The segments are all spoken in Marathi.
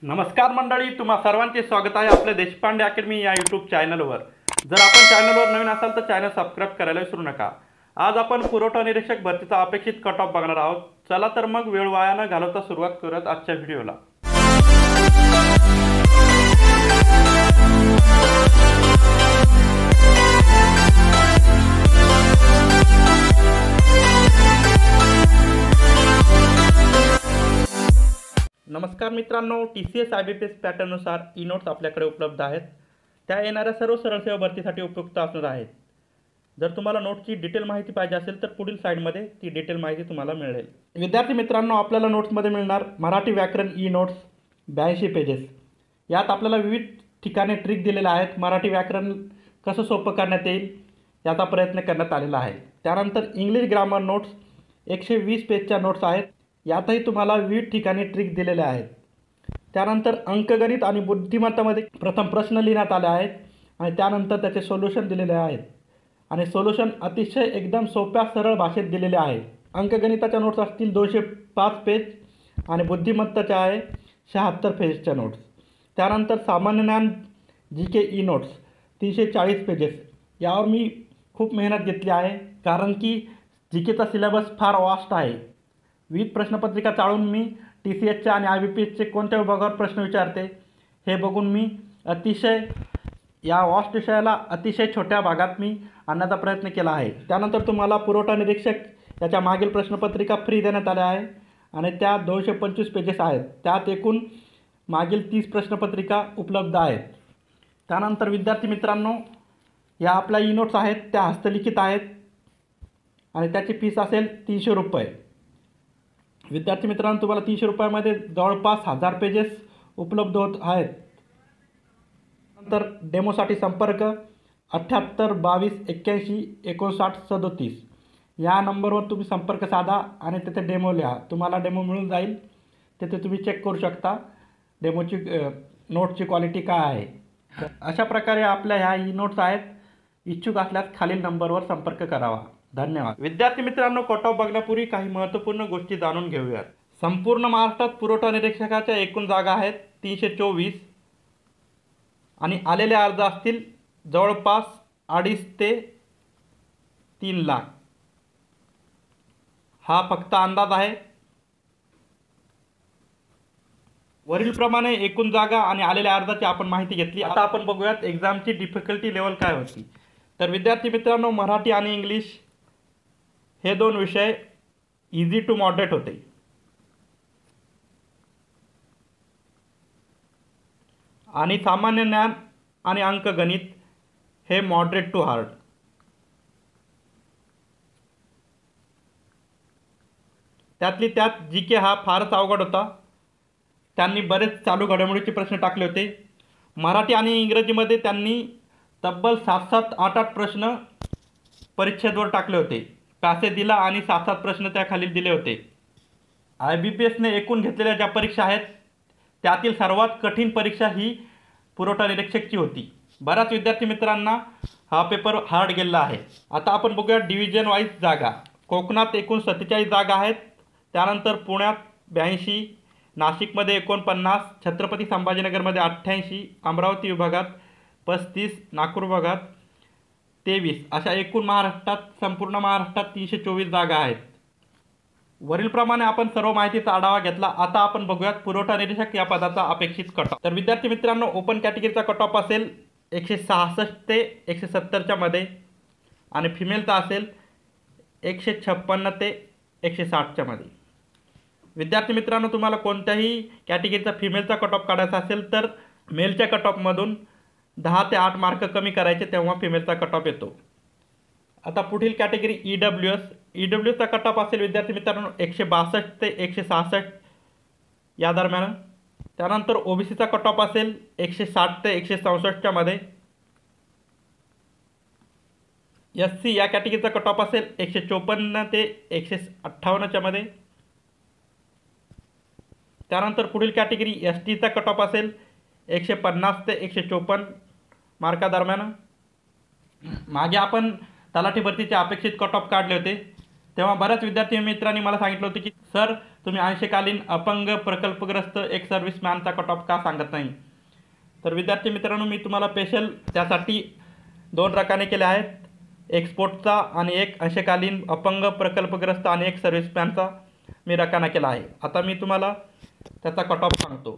नमस्कार मंडळी, तुम्हा सर्वांचे स्वागत आहे आपल्या देशपांडे अकॅडमी या यूट्यूब चॅनलवर। जर आपण चॅनलवर नवीन असाल तर चॅनल सबस्क्राइब करायला विसरू नका। आज आपण पुरवठा निरीक्षक भरतीचा अपेक्षित कट ऑफ बघणार आहोत। चला तर मग वेळ वाया न घालवता सुरुवात करूयात आजच्या व्हिडिओला। नमस्कार मित्रांनो, TCS IBPS पॅटर्ननुसार ई नोट्स आपल्याकडे उपलब्ध आहेत। त्या येणाऱ्या सर्व सरळ सेवा भरतीसाठी उपयुक्त असणार आहेत। जर तुम्हाला नोट्सची डिटेल माहिती पाहिजे असेल तर पुढील साइडमध्ये ती डिटेल माहिती तुम्हाला मिळेल। विद्यार्थी मित्रांनो, आपल्याला नोट्समध्ये मिळणार मराठी व्याकरण ई नोट्स 82 पेजेस। यात आपल्याला विविध ठिकाणी ट्रिक दिलेल्या आहेत। मराठी व्याकरण कसं सोपं करण्यात येईल याचा प्रयत्न करण्यात आलेला आहे। त्यानंतर इंग्लिश ग्रामर नोट्स 120 पेजच्या नोट्स आहेत। यातही तुम्हाला विविध ठिकाणी ट्रिक दिलेल्या आहेत। त्यानंतर अंकगणित आणि बुद्धिमत्तामध्ये प्रथम प्रश्न लिहिण्यात आले आहेत आणि त्यानंतर त्याचे सोल्युशन दिलेले आहेत आणि सोल्युशन अतिशय एकदम सोप्या सरळ भाषेत दिलेले आहे। अंकगणिताच्या नोट्स असतील 205 पेज आणि बुद्धिमत्ताच्या आहे 76 पेजच्या नोट्स। त्यानंतर सामान्य ज्ञान GK ई नोट्स 340 पेजेस। यावर मी खूप मेहनत घेतली आहे कारण की GKचा सिलेबस फार वास्ट आहे। विविध प्रश्नपत्रिका चाळून मी TCSच्या आणि IBPSचे कोणत्या विभागावर प्रश्न विचारते हे बघून मी अतिशय या वास्ट विषयाला अतिशय छोट्या भागात मी आणण्याचा प्रयत्न केला आहे। त्यानंतर तुम्हाला पुरवठा निरीक्षक याच्या मागील प्रश्नपत्रिका फ्री देण्यात आल्या आहे आणि त्या 225 पेजेस आहेत। त्यात एकूण मागील 30 प्रश्नपत्रिका उपलब्ध आहेत। त्यानंतर विद्यार्थी मित्रांनो, या आपल्या ई नोट्स आहेत त्या हस्तलिखित आहेत आणि त्याची फीस असेल 300 रुपये। विद्यार्थी मित्रांनो, तुम्हाला 300 रुपयामध्ये जवळपास 1000 पेजेस उपलब्ध होत आहेत। नंतर डेमोसाठी संपर्क 78 22 81 59 37 या नंबरवर तुम्ही संपर्क साधा आणि तिथे डेमो लिहा। तुम्हाला डेमो मिळून जाईल। तिथे तुम्ही चेक करू शकता डेमोची नोटची क्वालिटी काय आहे। अशा प्रकारे आपल्या ह्या ई नोट्स आहेत। इच्छुक असल्यास खालील नंबरवर संपर्क करावा। धन्यवाद। विद्यार्थी मित्रांनो, कट ऑफ बघण्यापूर्वी काही महत्त्वपूर्ण गोष्टी जाणून घेऊयात। संपूर्ण महाराष्ट्रात पुरवठा निरीक्षकाच्या एकूण जागा आहेत 324 आणि आलेले अर्ज असतील जवळपास 2.5 ते 3 लाख। हा फक्त अंदाज आहे। वरीलप्रमाणे एकूण जागा आणि आलेल्या अर्जाची आपण माहिती घेतली। आता आपण बघूयात एक्झामची डिफिकल्टी लेवल काय होती। तर विद्यार्थी मित्रांनो, मराठी आणि इंग्लिश हे दोन विषय इझी टू मॉडरेट होते आणि सामान्य ज्ञान आणि अंकगणित हे मॉडरेट टू हार्ड। त्यातली त्यात GK हा फारच अवघड होता। त्यांनी बरेच चालू घडामोडीचे प्रश्न टाकले होते। मराठी आणि इंग्रजीमध्ये त्यांनी तब्बल 7-7 8-8 प्रश्न परिच्छेदवर टाकले होते। पॅसेज दिला आणि 7-7 प्रश्न त्याखाली दिले होते। IBPSने एकूण घेतलेल्या ज्या परीक्षा आहेत त्यातील सर्वात कठीण परीक्षा ही पुरवठा निरीक्षकची होती। बऱ्याच विद्यार्थी मित्रांना हा पेपर हार्ड गेला आहे। आता आपण बघूया डिव्हिजन वाईज जागा। कोकणात एकूण 47 जागा आहेत। त्यानंतर पुण्यात 82, नाशिकमध्ये 49, छत्रपती संभाजीनगरमध्ये 88, अमरावती विभागात 35, नागपूर विभागात 23 अशा एकूण महाराष्ट्रात संपूर्ण महाराष्ट्रात 324 जागा आहेत। वरीलप्रमाणे आपण सर्व माहितीचा आढावा घेतला। आता आपण बघूयात पुरवठा निरीक्षक या पदाचा अपेक्षित कट ऑफ। तर विद्यार्थी मित्रांनो, ओपन कॅटेगरीचा कट ऑफ असेल 166 ते 170च्या मध्ये आणि फिमेलचा असेल 156 ते 160च्या मध्ये। विद्यार्थी मित्रांनो, तुम्हाला कोणत्याही कॅटेगरीचा फिमेलचा कट ऑफ काढायचा असेल तर मेलच्या कट ऑफमधून 10 ते 8 मार्क कमी करायचे, तेव्हा फिमेलचा कट ऑफ येतो। आता पुढील कॅटेगरी EWSचा कट ऑफ असेल विद्यार्थी मित्रांनो 162 ते 166 या दरम्यान। त्यानंतर OBCचा कट ऑफ असेल 160 ते 164च्या मध्ये। SC या कॅटेगरीचा कट ऑफ असेल 154 ते 158च्या मध्ये। त्यानंतर पुढील कॅटेगरी STचा कट ऑफ असेल 150 ते 154 मार्कादरम्यान। मागे आपण तलाठी भरतीचे अपेक्षित कट ऑफ काढले होते तेव्हा बऱ्याच विद्यार्थी मित्रांनी मला सांगितलं होतं की सर तुम्ही अंशकालीन अपंग प्रकल्पग्रस्त एक सर्व्हिसमॅनचा कट ऑफ का सांगत नाही? तर विद्यार्थी मित्रांनो, मी तुम्हाला स्पेशल त्यासाठी 2 रकाने केले आहेत, एक स्पोर्ट्सचा आणि एक अंशकालीन अपंग प्रकल्पग्रस्त आणि एक सर्व्हिसमॅनचा मी रकाना केला आहे. आता मी तुम्हाला त्याचा कट ऑफ सांगतो.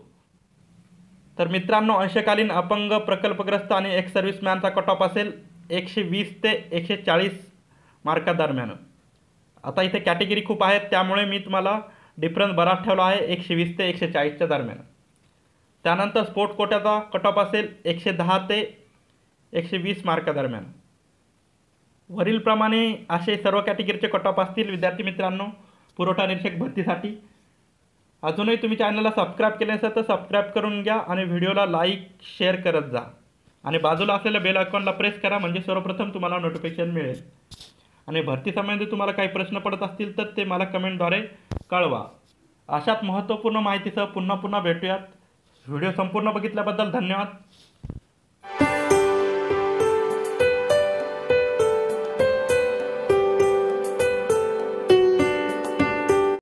तर मित्रांनो, अंशकालीन अपंग प्रकल्पग्रस्त आणि एक सर्व्हिसमॅनचा कट ऑफ असेल 120 ते 140 मार्कादरम्यान. आता इथे कॅटेगरी खूप आहेत, त्यामुळे मी तुम्हाला डिफरन्स बराच ठेवला आहे, 120 ते 140च्या दरम्यान. त्यानंतर स्पोर्ट कोट्याचा कट ऑफ असेल 110 ते 120 मार्कादरम्यान. वरीलप्रमाणे असे सर्व कॅटेगरीचे कट ऑफ असतील विद्यार्थी मित्रांनो पुरवठा निरीक्षक भरतीसाठी. अजूनही तुम्ही चॅनलला सबस्क्राईब केले नसेल तर सबस्क्राईब करून घ्या आणि व्हिडिओला लाईक शेअर करत जा आणि बाजूला असलेल्या बेल आयकॉनला प्रेस करा, म्हणजे सर्वप्रथम तुम्हाला नोटिफिकेशन मिळेल. आणि भरती संबंधी तुम्हाला काही प्रश्न पडत असतील तर ते मला कमेंटद्वारे कळवा. अशाच महत्त्वपूर्ण माहितीसह पुन्हा भेटूयात. व्हिडिओ संपूर्ण बघितल्याबद्दल धन्यवाद.